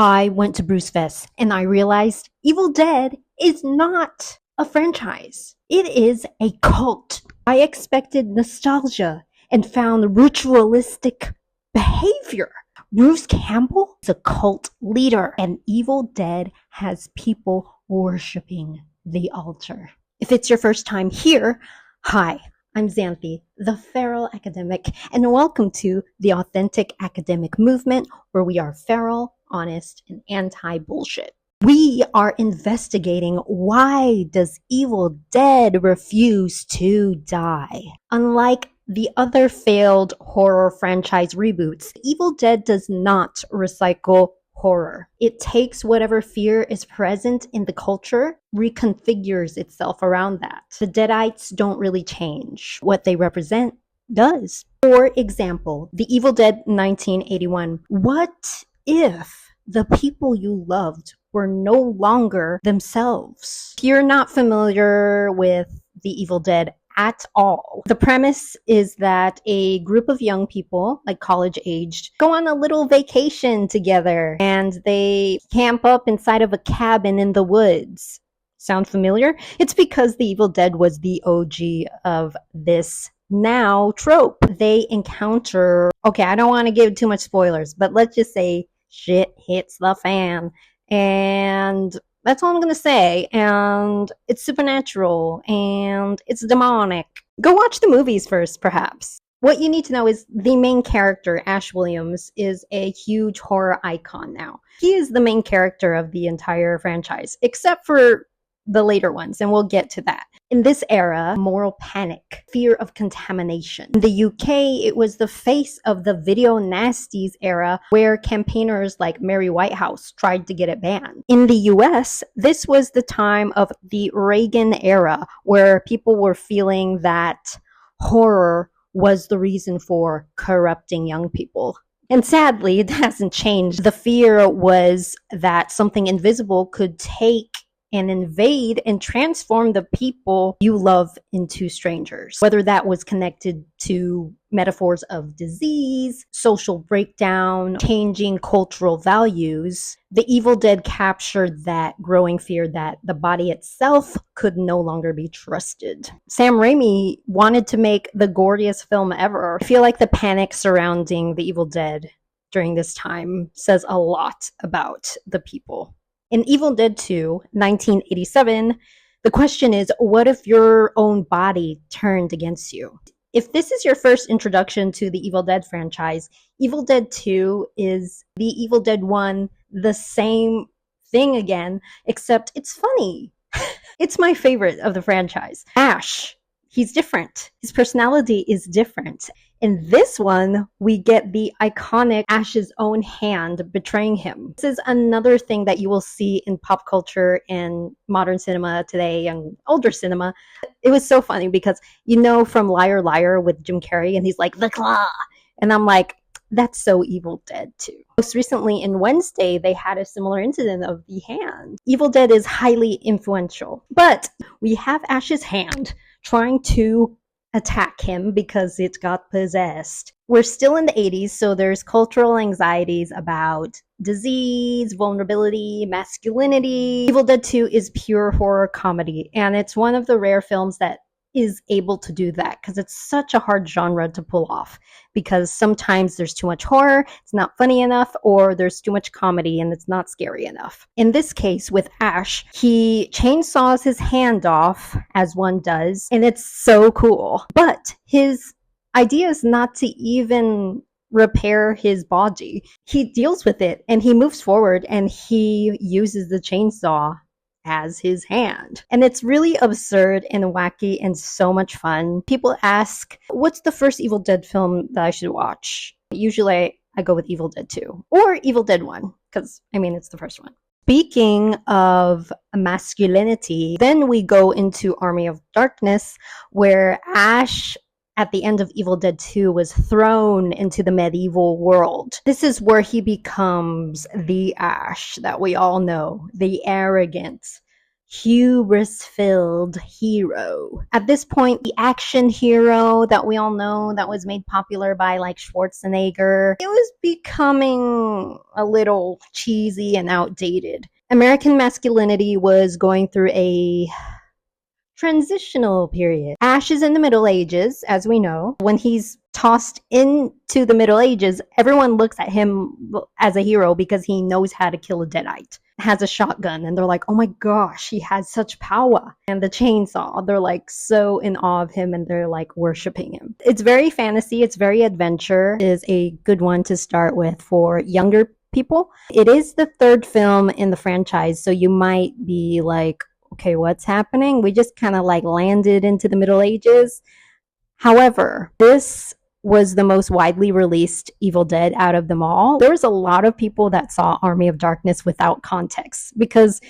I went to Bruce Fest and I realized Evil Dead is not a franchise. It is a cult. I expected nostalgia and found ritualistic behavior. Bruce Campbell is a cult leader, and Evil Dead has people worshiping the altar. If it's your first time here, hi, I'm Xanthe, the feral academic, and welcome to the Authentic Academic Movement, where we are feral, honest, and anti-bullshit. We are investigating why does Evil Dead refuse to die? Unlike the other failed horror franchise reboots, Evil Dead does not recycle horror. It takes whatever fear is present in the culture, reconfigures itself around that. The Deadites don't really change. What they represent does. For example, The Evil Dead 1981. What if the people you loved were no longer themselves? If you're not familiar with The Evil Dead at all, the premise is that a group of young people, like college-aged, go on a little vacation together and they camp up inside of a cabin in the woods. Sound familiar? It's because The Evil Dead was the OG of this now trope. They encounter, okay, I don't want to give too much spoilers, but let's just say shit hits the fan. And that's all I'm going to say. And it's supernatural and it's demonic. Go watch the movies first, perhaps. What you need to know is the main character, Ash Williams, is a huge horror icon now. He is the main character of the entire franchise, except for the later ones, and we'll get to that. In this era, moral panic, fear of contamination. In the UK, it was the face of the video nasties era, where campaigners like Mary Whitehouse tried to get it banned. In the US, this was the time of the Reagan era, where people were feeling that horror was the reason for corrupting young people. And sadly, it hasn't changed. The fear was that something invisible could take and invade and transform the people you love into strangers. Whether that was connected to metaphors of disease, social breakdown, changing cultural values, The Evil Dead captured that growing fear that the body itself could no longer be trusted. Sam Raimi wanted to make the goriest film ever. I feel like the panic surrounding The Evil Dead during this time says a lot about the people. In Evil Dead 2, 1987, the question is, what if your own body turned against you? If this is your first introduction to the Evil Dead franchise, Evil Dead 2 is the Evil Dead 1, the same thing again, except it's funny. It's my favorite of the franchise. Ash, he's different. His personality is different. In this one, we get the iconic Ash's own hand betraying him. This is another thing that you will see in pop culture and modern cinema today and older cinema. It was so funny because, you know, from Liar Liar with Jim Carrey, and he's like, the claw. And I'm like, that's so Evil Dead too. Most recently in Wednesday, they had a similar incident of the hand. Evil Dead is highly influential, but we have Ash's hand trying to attack him because it got possessed. We're still in the 80s, so there's cultural anxieties about disease, vulnerability, masculinity. Evil Dead 2 is pure horror comedy, and it's one of the rare films that is able to do that because it's such a hard genre to pull off, because sometimes there's too much horror, it's not funny enough, or there's too much comedy and it's not scary enough. In this case with Ash, he chainsaws his hand off, as one does, and it's so cool. But his idea is not to even repair his body. He deals with it and he moves forward and he uses the chainsaw as his hand. And it's really absurd and wacky and so much fun. People ask, what's the first Evil Dead film that I should watch? Usually I go with Evil Dead 2 or Evil Dead 1, because I mean, it's the first one. Speaking of masculinity, then we go into Army of Darkness, where Ash at the end of Evil Dead 2 was thrown into the medieval world. This is where he becomes the Ash that we all know, the arrogant, hubris-filled hero. At this point, the action hero that we all know that was made popular by like Schwarzenegger, it was becoming a little cheesy and outdated. American masculinity was going through a transitional period. Ash is in the Middle Ages, as we know. When he's tossed into the Middle Ages, everyone looks at him as a hero because he knows how to kill a deadite, has a shotgun, and they're like, oh my gosh, he has such power. And the chainsaw, they're like so in awe of him and they're like worshiping him. It's very fantasy, it's very adventure. It is a good one to start with for younger people. It is the third film in the franchise, so you might be like, okay, what's happening? We just kind of like landed into the Middle Ages. However, this was the most widely released Evil Dead out of them all. There was a lot of people that saw Army of Darkness without context because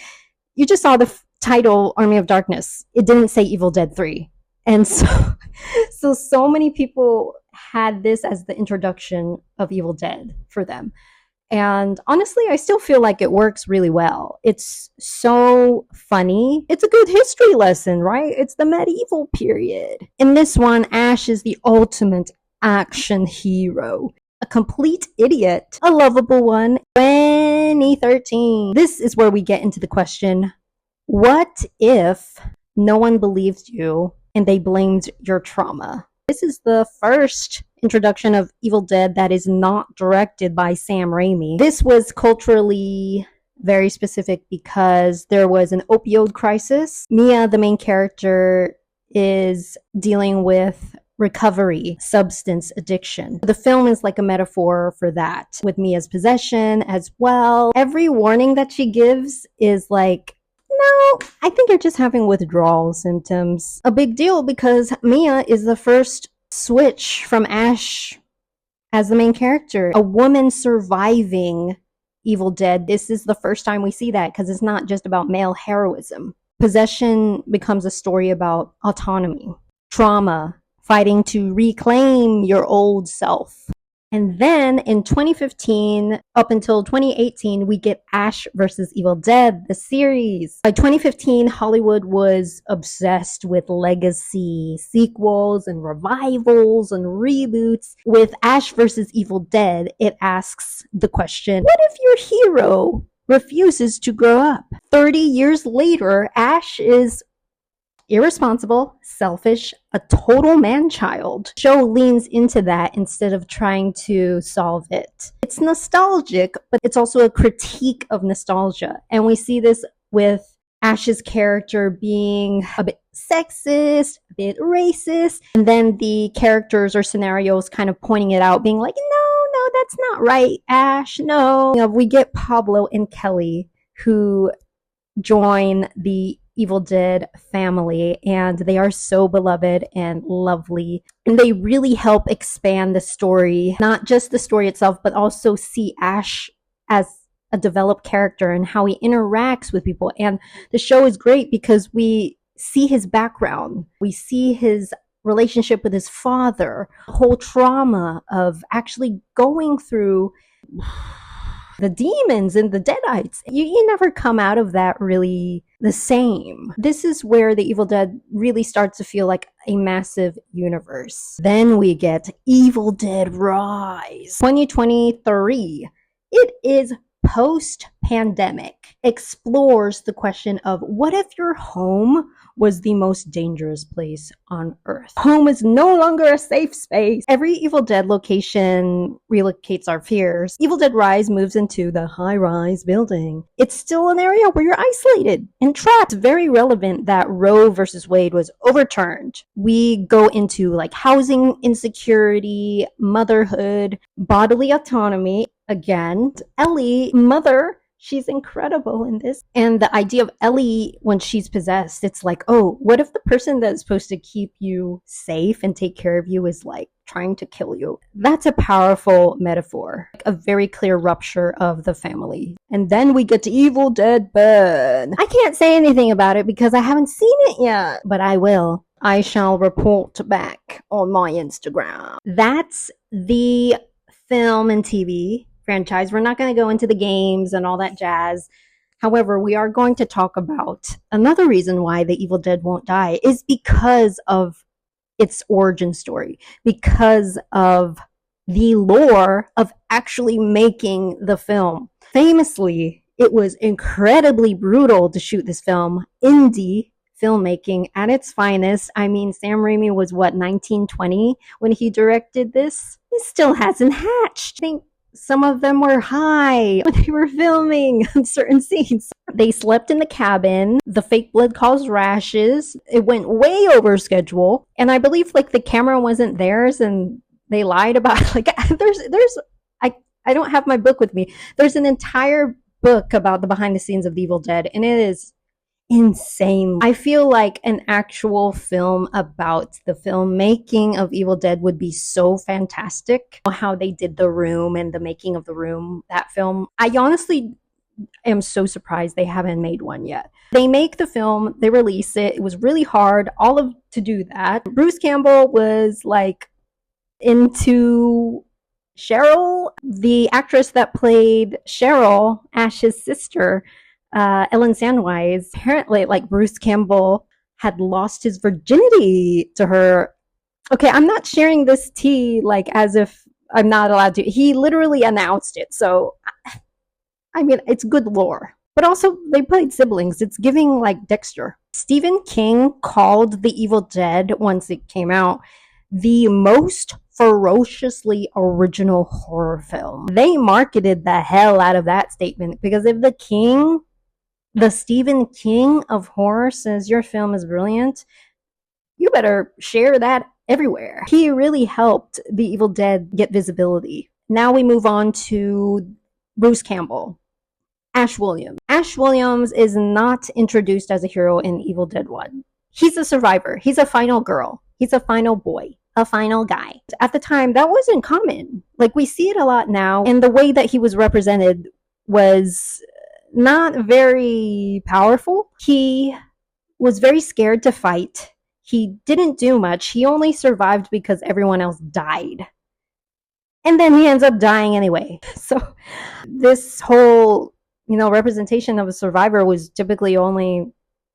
you just saw the title Army of Darkness. It didn't say Evil Dead 3. And so many people had this as the introduction of Evil Dead for them. And honestly, I still feel like it works really well. It's so funny. It's a good history lesson, right? It's the medieval period. In this one, Ash is the ultimate action hero. A complete idiot. A lovable one. 2013. This is where we get into the question, what if no one believed you and they blamed your trauma? This is the first introduction of Evil Dead that is not directed by Sam Raimi. This was culturally very specific because there was an opioid crisis. Mia, the main character, is dealing with recovery, substance addiction. The film is like a metaphor for that, with Mia's possession as well. Every warning that she gives is like, no, I think you're just having withdrawal symptoms. A big deal because Mia is the first switch from Ash as the main character. A woman surviving Evil Dead. This is the first time we see that because it's not just about male heroism. Possession becomes a story about autonomy, trauma, fighting to reclaim your old self. And then in 2015, up until 2018, we get Ash vs. Evil Dead, the series. By 2015, Hollywood was obsessed with legacy sequels and revivals and reboots. With Ash vs. Evil Dead, it asks the question, what if your hero refuses to grow up? 30 years later, Ash is irresponsible, selfish, a total man-child. The show leans into that instead of trying to solve it. It's nostalgic, but it's also a critique of nostalgia. And we see this with Ash's character being a bit sexist, a bit racist, and then the characters or scenarios kind of pointing it out, being like, no, that's not right, Ash, no. You know, we get Pablo and Kelly, who join the Evil Dead family, and they are so beloved and lovely, and they really help expand the story, not just the story itself, but also see Ash as a developed character and how he interacts with people. And the show is great because we see his background, we see his relationship with his father, the whole trauma of actually going through the demons and the deadites. You never come out of that really the same. This is where the Evil Dead really starts to feel like a massive universe. Then we get Evil Dead Rise. 2023. It is post-pandemic. Explores the question of what if your home was the most dangerous place on Earth? Home is no longer a safe space. Every Evil Dead location relocates our fears. Evil Dead Rise moves into the high-rise building. It's still an area where you're isolated and trapped. It's very relevant that Roe versus Wade was overturned. We go into like housing insecurity, motherhood, bodily autonomy. Again, Ellie, mother, she's incredible in this. And the idea of Ellie when she's possessed, it's like, oh, what if the person that's supposed to keep you safe and take care of you is like trying to kill you? That's a powerful metaphor, like a very clear rupture of the family. And then we get to Evil Dead Burn. I can't say anything about it because I haven't seen it yet, but I will. I shall report back on my Instagram. That's the film and TV franchise. We're not going to go into the games and all that jazz. However, we are going to talk about another reason why the Evil Dead won't die is because of its origin story, because of the lore of actually making the film. Famously, it was incredibly brutal to shoot this film. Indie filmmaking at its finest. I mean, Sam Raimi was what, 1920 when he directed this? He still hasn't hatched. I think some of them were high when they were filming certain scenes. They slept in the cabin. The fake blood caused rashes. It went way over schedule. And I believe like the camera wasn't theirs and they lied about like I don't have my book with me. There's an entire book about the behind the scenes of the Evil Dead, and it is insane. I feel like an actual film about the filmmaking of Evil Dead would be so fantastic. How they did The Room and the making of The Room, that film. I honestly am so surprised they haven't made one yet. They make the film, they release it. It was really hard, to do that. Bruce Campbell was like into Cheryl, the actress that played Cheryl, Ash's sister, Ellen Sandwise. Apparently, like Bruce Campbell had lost his virginity to her. Okay, I'm not sharing this tea like as if I'm not allowed to. He literally announced it, so I mean, it's good lore. But also, they played siblings. It's giving like Dexter. Stephen King called The Evil Dead, once it came out, the most ferociously original horror film. They marketed the hell out of that statement because if the Stephen King of horror says your film is brilliant, you better share that everywhere. He really helped The Evil Dead get visibility. Now we move on to Bruce Campbell. Ash Williams. Ash Williams is not introduced as a hero in Evil Dead 1. He's a survivor. He's a final girl. He's a final boy. A final guy. At the time, that wasn't common. Like, we see it a lot now, and the way that he was represented was not very powerful. He was very scared to fight. He didn't do much. He only survived because everyone else died. And then he ends up dying anyway. So this whole, representation of a survivor was typically only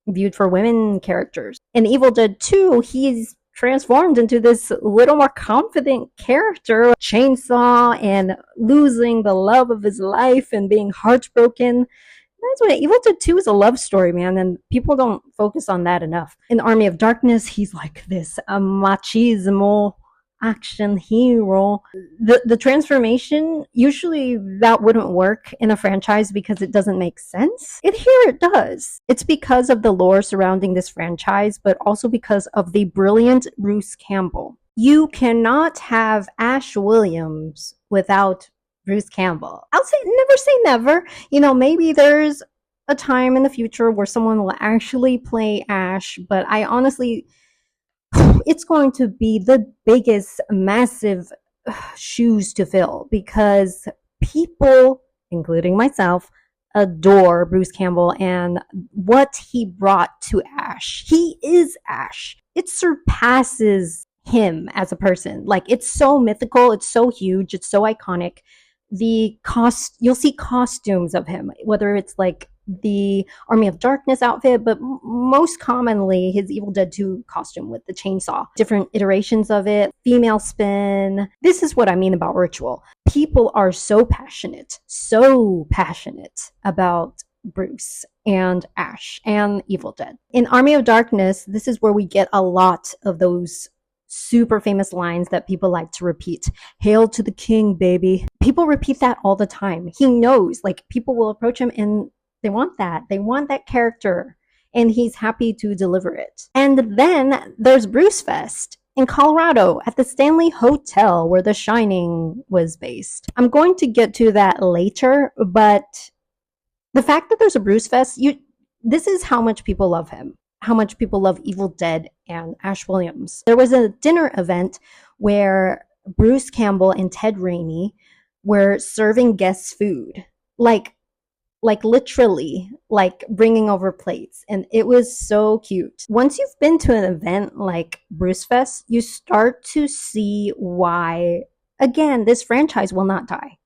viewed for women characters. In Evil Dead 2, he's transformed into this little more confident character, chainsaw and losing the love of his life and being heartbroken. That's what Evil Dead 2 is, a love story, man, and people don't focus on that enough. In Army of Darkness, he's like this machismo action hero. The transformation, usually that wouldn't work in a franchise because it doesn't make sense. Here it does. It's because of the lore surrounding this franchise, but also because of the brilliant Bruce Campbell. You cannot have Ash Williams without Bruce Campbell. I'll say never say never. Maybe there's a time in the future where someone will actually play Ash, but I honestly, it's going to be the biggest, massive shoes to fill because people, including myself, adore Bruce Campbell and what he brought to Ash. He is Ash. It surpasses him as a person. Like, it's so mythical, it's so huge, it's so iconic. You'll see costumes of him, whether it's like the Army of Darkness outfit, but most commonly his Evil Dead 2 costume with the chainsaw. Different iterations of it, female spin. This is what I mean about ritual. People are so passionate about Bruce and Ash and Evil Dead. In Army of Darkness, this is where we get a lot of those super famous lines that people like to repeat. Hail to the king, baby. People repeat that all the time. He knows, like, people will approach him and they want that. They want that character. And he's happy to deliver it. And then there's Bruce Fest in Colorado at the Stanley Hotel where The Shining was based. I'm going to get to that later, but the fact that there's a Bruce Fest, this is how much people love him. How much people love Evil Dead and Ash Williams. There was a dinner event where Bruce Campbell and Ted Raimi were serving guests food. Like literally, like bringing over plates. And it was so cute. Once you've been to an event like Bruce Fest, you start to see why, again, this franchise will not die.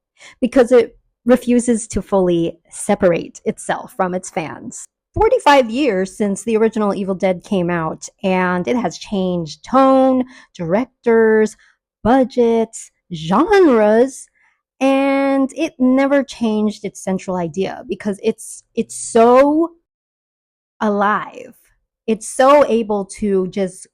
Because it refuses to fully separate itself from its fans. 45 years since the original Evil Dead came out, and it has changed tone, directors, budgets, genres, and it never changed its central idea because it's so alive. It's so able to just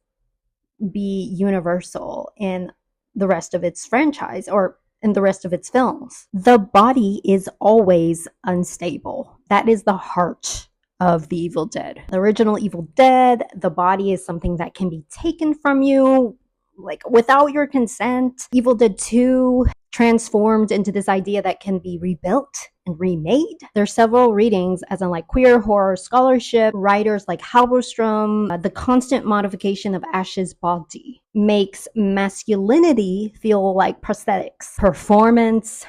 be universal in the rest of its franchise or in the rest of its films. The body is always unstable. That is the heart of the Evil Dead. The original Evil Dead, the body is something that can be taken from you, like without your consent. Evil Dead 2 transformed into this idea that can be rebuilt and remade. There's several readings, as in like queer horror scholarship, writers like Halberstrom, the constant modification of Ash's body makes masculinity feel like prosthetics, performance,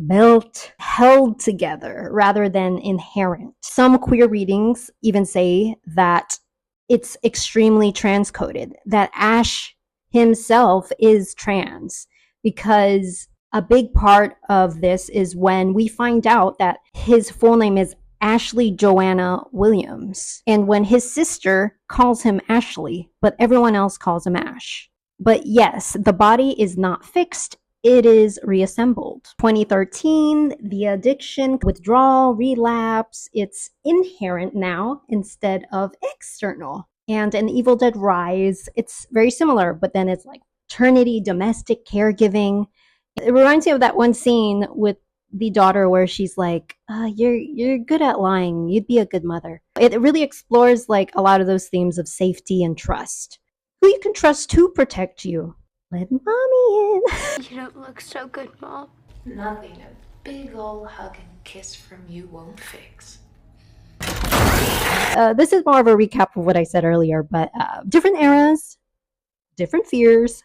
built, held together rather than inherent. Some queer readings even say that it's extremely transcoded, that Ash himself is trans, because a big part of this is when we find out that his full name is Ashley Joanna Williams, and when his sister calls him Ashley, but everyone else calls him Ash. But yes, the body is not fixed, it is reassembled. 2013, the addiction, withdrawal, relapse, it's inherent now instead of external. And in Evil Dead Rise, it's very similar, but then it's like maternity, domestic caregiving. It reminds me of that one scene with the daughter where she's like, you're good at lying. You'd be a good mother. It really explores like a lot of those themes of safety and trust. Who you can trust to protect you. Let mommy in. You don't look so good, Mom. Nothing a big ol' hug and kiss from you won't fix. This is more of a recap of what I said earlier, but different eras, different fears,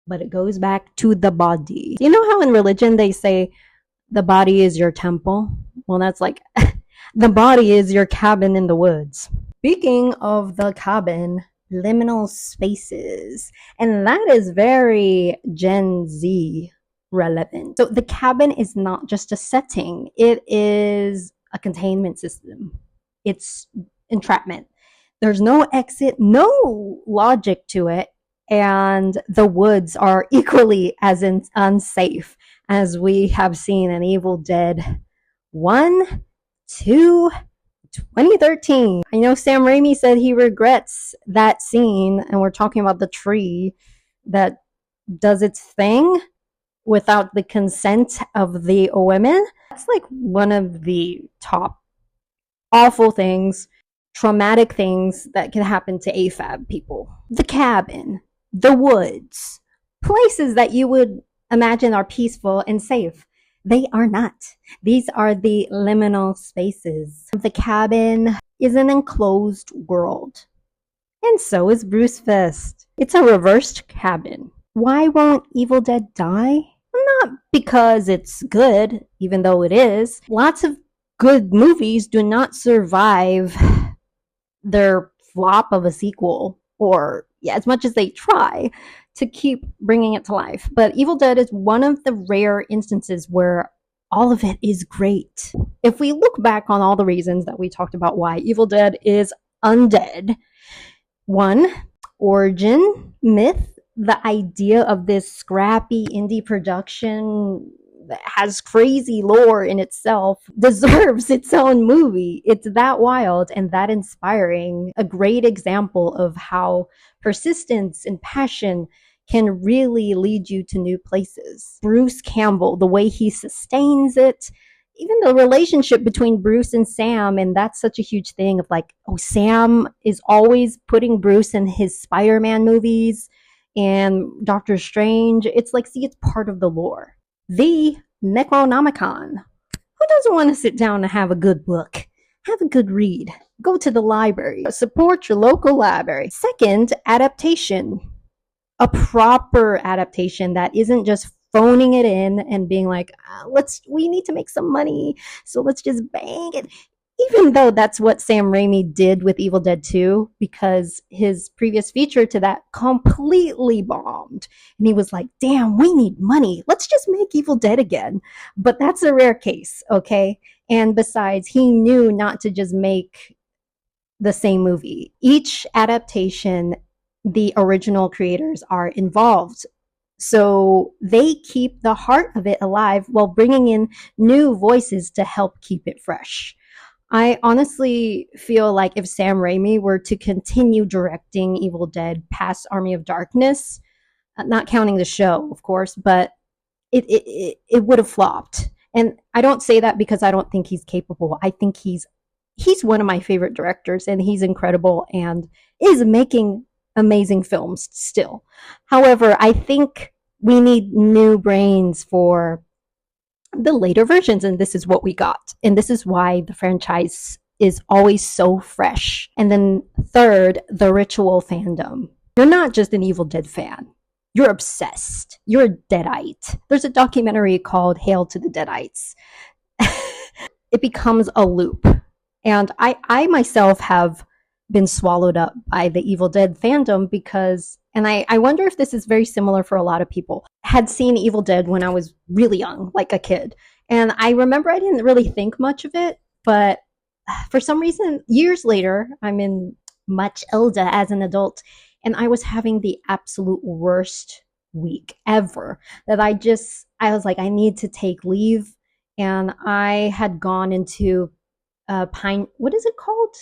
but it goes back to the body. You know how in religion they say the body is your temple? Well, that's like the body is your cabin in the woods. Speaking of the cabin, liminal spaces, and that is very Gen Z relevant. So the cabin is not just a setting, it is a containment system. It's entrapment. There's no exit, no logic to it, and the woods are equally as unsafe as we have seen in Evil Dead 1, 2, 2013. I know Sam Raimi said he regrets that scene, and we're talking about the tree that does its thing without the consent of the women. That's like one of the top awful things, traumatic things that can happen to AFAB people. The cabin, the woods, places that you would imagine are peaceful and safe. They are not. These are the liminal spaces. The cabin is an enclosed world. And so is Bruce Fest. It's a reversed cabin. Why won't Evil Dead die? Not because it's good, even though it is. Lots of good movies do not survive their flop of a sequel, or as much as they try to keep bringing it to life. But Evil Dead is one of the rare instances where all of it is great. If we look back on all the reasons that we talked about why Evil Dead is undead, one, origin, myth, the idea of this scrappy indie production that has crazy lore in itself deserves its own movie. It's that wild and that inspiring. A great example of how persistence and passion can really lead you to new places. Bruce Campbell, the way he sustains it, even the relationship between Bruce and Sam, and that's such a huge thing of like, oh, Sam is always putting Bruce in his Spider-Man movies and Doctor Strange. It's like, see, it's part of the lore. The Necronomicon. Who doesn't want to sit down and have a good book? Have a good read. Go to the library. Support your local library. Second, adaptation. A proper adaptation that isn't just phoning it in and being like, we need to make some money, so let's just bang it. even though that's what Sam Raimi did with Evil Dead 2, because his previous feature to that completely bombed. And he was like, damn, we need money. Let's just make Evil Dead again. But that's a rare case, okay? And besides, he knew not to just make the same movie. Each adaptation, the original creators are involved. So they keep the heart of it alive while bringing in new voices to help keep it fresh. I honestly feel like if Sam Raimi were to continue directing Evil Dead past Army of Darkness, not counting the show, of course, but it would have flopped. And I don't say that because I don't think he's capable. I think he's one of my favorite directors, and he's incredible and is making amazing films still. However, I think we need new brains for the later versions, and this is what we got. And this is why the franchise is always so fresh. And then third, the ritual fandom. You're not just an Evil Dead fan. You're obsessed. You're a Deadite. There's a documentary called Hail to the Deadites. It becomes a loop. And I myself have been swallowed up by the Evil Dead fandom because, and I wonder if this is very similar for a lot of people, had seen Evil Dead when I was really young, like a kid. And I remember I didn't really think much of it, but for some reason, years later, I'm in much older as an adult, and I was having the absolute worst week ever that I was like, I need to take leave. And I had gone into what is it called?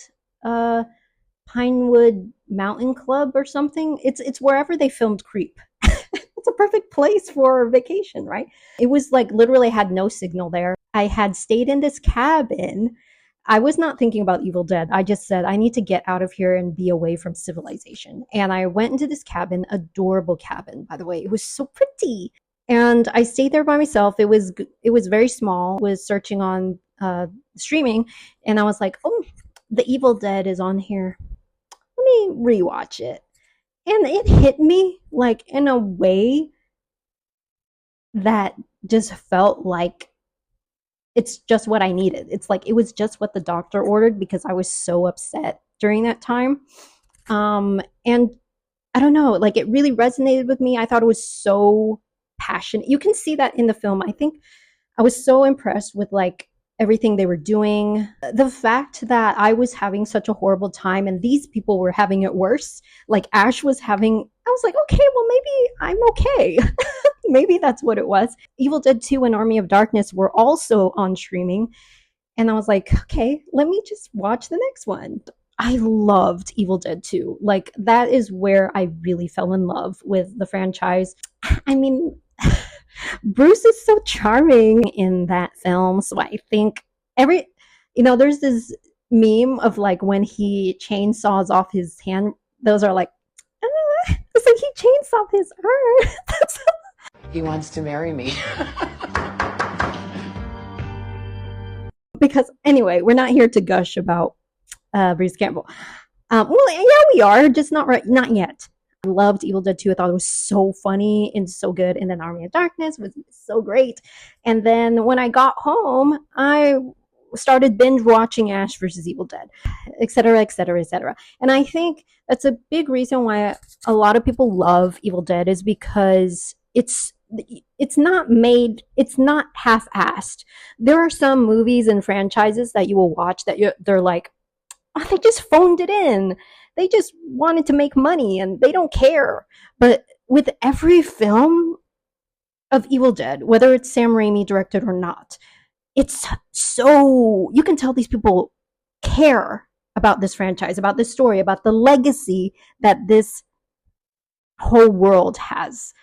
Pinewood Mountain Club or something. It's wherever they filmed Creep. It's a perfect place for vacation, right? It was like literally had no signal there. I had stayed in this cabin. I was not thinking about Evil Dead. I just said, I need to get out of here and be away from civilization. And I went into this cabin, adorable cabin, by the way. It was so pretty. And I stayed there by myself. It was very small. I was searching on streaming, and I was like, oh, the Evil Dead is on here. Let me rewatch it. And it hit me like in a way that just felt like it's just what I needed. It's like it was just what the doctor ordered because I was so upset during that time. And I don't know, like it really resonated with me. I thought it was so passionate. You can see that in the film. I think I was so impressed with like everything they were doing. The fact that I was having such a horrible time and these people were having it worse, like Ash was having, I was like, okay, well, maybe I'm okay. Maybe that's what it was. Evil Dead 2 and Army of Darkness were also on streaming. And I was like, okay, let me just watch the next one. I loved Evil Dead 2. Like, that is where I really fell in love with the franchise. I mean, Bruce is so charming in that film. So I think there's this meme of like when he chainsaws off his hand, those are like, it's like he chainsawed his arm. He wants to marry me. Because anyway, we're not here to gush about Bruce Campbell. Well, yeah, we are, just not yet. I loved Evil Dead 2. I thought it was so funny and so good. And then Army of Darkness was so great. And then when I got home, I started binge watching Ash versus Evil Dead, etc., etc., etc. And I think that's a big reason why a lot of people love Evil Dead is because it's not half-assed. There are some movies and franchises that you will watch that they're like, oh, they just phoned it in. They just wanted to make money and they don't care. But with every film of Evil Dead, whether it's Sam Raimi directed or not, it's so, you can tell these people care about this franchise, about this story, about the legacy that this whole world has.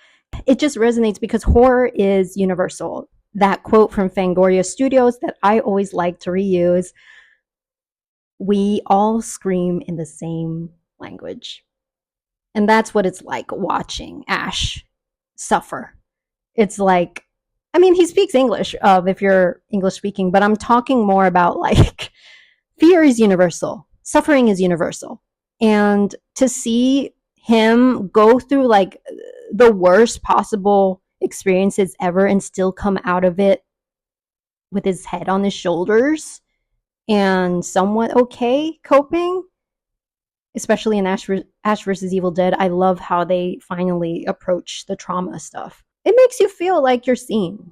It just resonates because horror is universal. That quote from Fangoria Studios that I always like to reuse, we all scream in the same language. And that's what it's like watching Ash suffer. It's like, I mean, he speaks English if you're English speaking, but I'm talking more about like fear is universal. Suffering is universal. And to see him go through like the worst possible experiences ever and still come out of it with his head on his shoulders, and somewhat okay coping, especially in Ash vs. Evil Dead. I love how they finally approach the trauma stuff. It makes you feel like you're seen.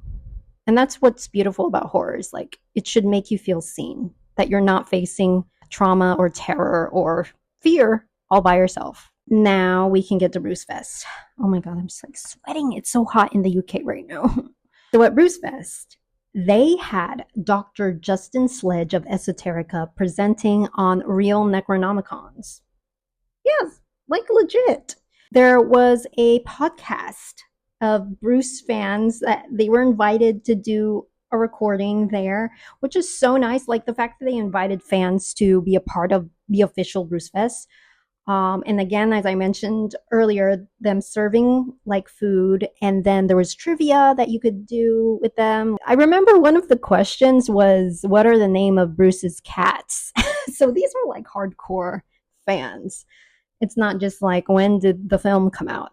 And that's what's beautiful about horrors. Like, it should make you feel seen, that you're not facing trauma or terror or fear all by yourself. Now we can get to Bruce Fest. Oh my God, I'm just like sweating. It's so hot in the UK right now. So at Bruce Fest, they had Dr. Justin Sledge of Esoterica presenting on real Necronomicons. Yes, like legit. There was a podcast of Bruce fans that they were invited to do a recording there, which is so nice. Like the fact that they invited fans to be a part of the official Bruce Fest. And again, as I mentioned earlier, them serving like food, and then there was trivia that you could do with them. I remember one of the questions was, what are the name of Bruce's cats? So these were like hardcore fans. It's not just like, when did the film come out?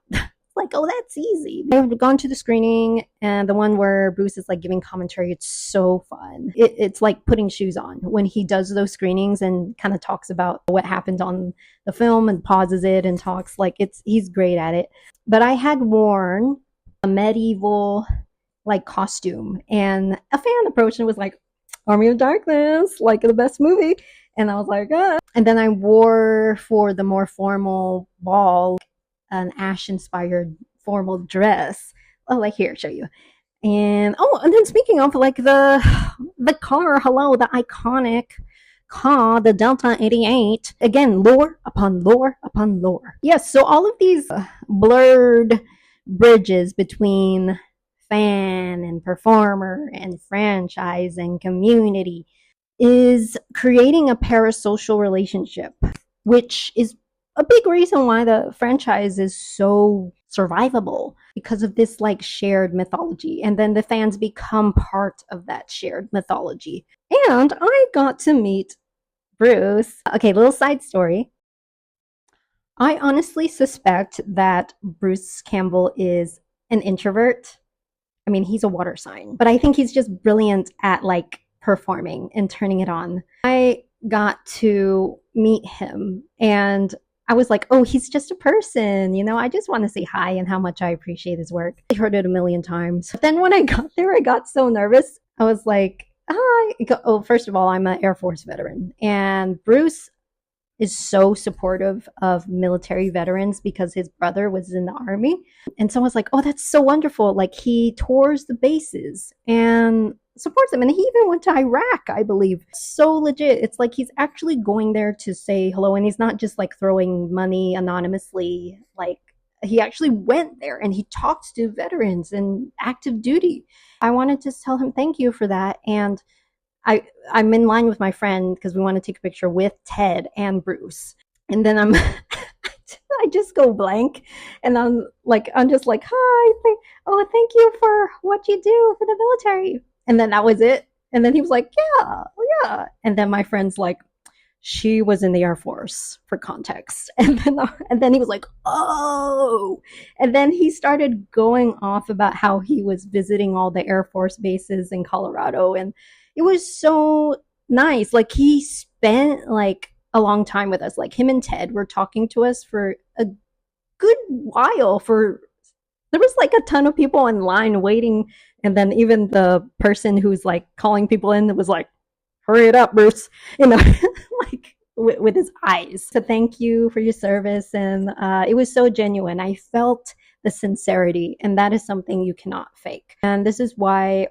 Like, oh, that's easy. I've gone to the screening, and the one where Bruce is like giving commentary, it's so fun. It's like putting shoes on when he does those screenings and kind of talks about what happened on the film and pauses it and talks. Like, he's great at it. But I had worn a medieval like costume, and a fan approached and was like, Army of Darkness, like the best movie. And I was like, ah. And then I wore, for the more formal ball, an Ash-inspired formal dress. Oh, like here, show you. And then speaking of like the car, hello, the iconic car, the Delta 88. Again, lore upon lore upon lore. Yes, so all of these blurred bridges between fan and performer and franchise and community is creating a parasocial relationship, which is a big reason why the franchise is so survivable, because of this like shared mythology. And then the fans become part of that shared mythology. And I got to meet Bruce. Okay, little side story. I honestly suspect that Bruce Campbell is an introvert. I mean, he's a water sign, but I think he's just brilliant at like performing and turning it on. I got to meet him, and I was like, oh, he's just a person, you know, I just want to say hi and how much I appreciate his work. I heard it a million times. But then when I got there, I got so nervous. I was like, hi. Oh, first of all, I'm an Air Force veteran, and Bruce is so supportive of military veterans because his brother was in the Army. And so I was like, oh, that's so wonderful. Like, he tours the bases and supports them. And he even went to Iraq, I believe. So legit. It's like he's actually going there to say hello. And he's not just like throwing money anonymously. Like, he actually went there and he talked to veterans and active duty. I wanted to tell him thank you for that. And I'm in line with my friend because we want to take a picture with Ted and Bruce. And then I just go blank, and I'm just like, hi, thank you for what you do for the military. And then that was it. And then he was like, yeah. And then my friend's like, she was in the Air Force, for context. And then he was like, oh. And then he started going off about how he was visiting all the Air Force bases in Colorado, and it was so nice. Like, he spent like a long time with us. Like, him and Ted were talking to us for a good while. There was like a ton of people in line waiting, and then even the person who's like calling people in was like, hurry it up, Bruce, you know, like with his eyes. So thank you for your service. And it was so genuine. I felt the sincerity, and that is something you cannot fake. And this is why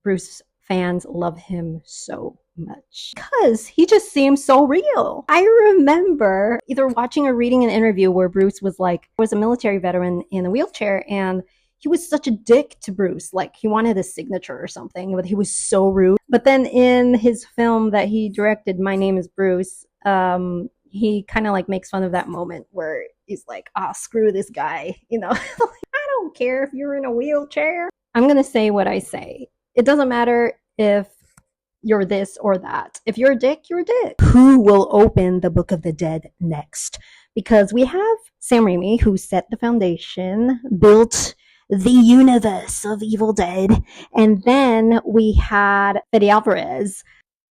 Bruce fans love him so much, because he just seems so real. I remember either watching or reading an interview where Bruce was a military veteran in a wheelchair, and he was such a dick to Bruce. Like, he wanted a signature or something, but he was so rude. But then in his film that he directed, My Name is Bruce, he kind of like makes fun of that moment where he's like, screw this guy, you know. I don't care if you're in a wheelchair. I'm gonna say what I say. It doesn't matter if you're this or that. If you're a dick, you're a dick. Who will open the Book of the Dead next? Because we have Sam Raimi, who set the foundation, built the universe of Evil Dead, and then we had Fede Alvarez,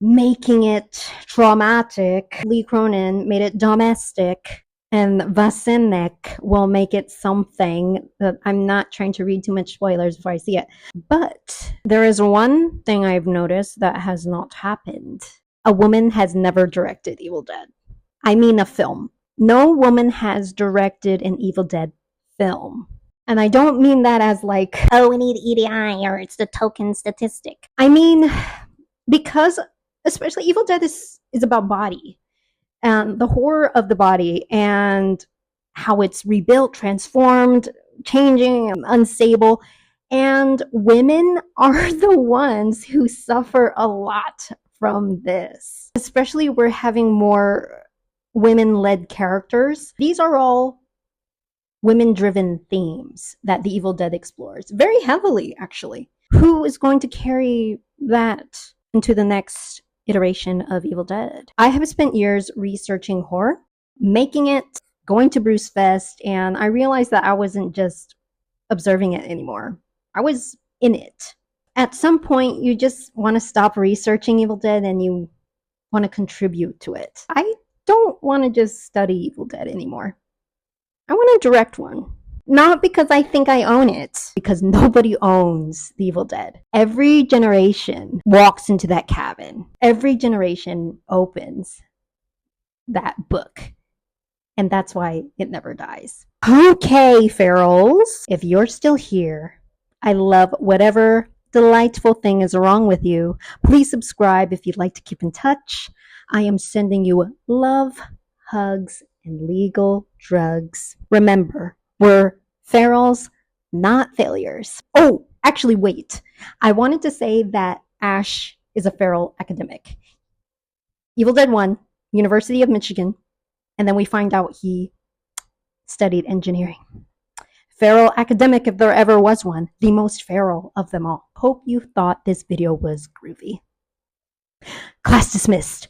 making it traumatic. Lee Cronin made it domestic. And Vasenek will make it something that I'm not trying to read too much spoilers before I see it. But there is one thing I've noticed that has not happened. A woman has never directed Evil Dead. I mean a film. No woman has directed an Evil Dead film. And I don't mean that as like, oh, we need EDI or it's the token statistic. I mean, because especially Evil Dead is about body and the horror of the body and how it's rebuilt, transformed, changing, unstable. And women are the ones who suffer a lot from this. Especially we're having more women-led characters. These are all women-driven themes that the Evil Dead explores very heavily, actually. Who is going to carry that into the next iteration of Evil Dead? I have spent years researching horror, making it, going to Bruce Fest, and I realized that I wasn't just observing it anymore. I was in it. At some point, you just want to stop researching Evil Dead and you want to contribute to it. I don't want to just study Evil Dead anymore. I want to direct one. Not because I think I own it, because nobody owns the Evil Dead. Every generation walks into that cabin. Every generation opens that book. And that's why it never dies. Okay, ferals, if you're still here, I love whatever delightful thing is wrong with you. Please subscribe if you'd like to keep in touch. I am sending you love, hugs, and legal drugs. Remember, we're ferals, not failures. Oh, actually, wait. I wanted to say that Ash is a feral academic. Evil Dead 1, University of Michigan. And then we find out he studied engineering. Feral academic, if there ever was one. The most feral of them all. Hope you thought this video was groovy. Class dismissed.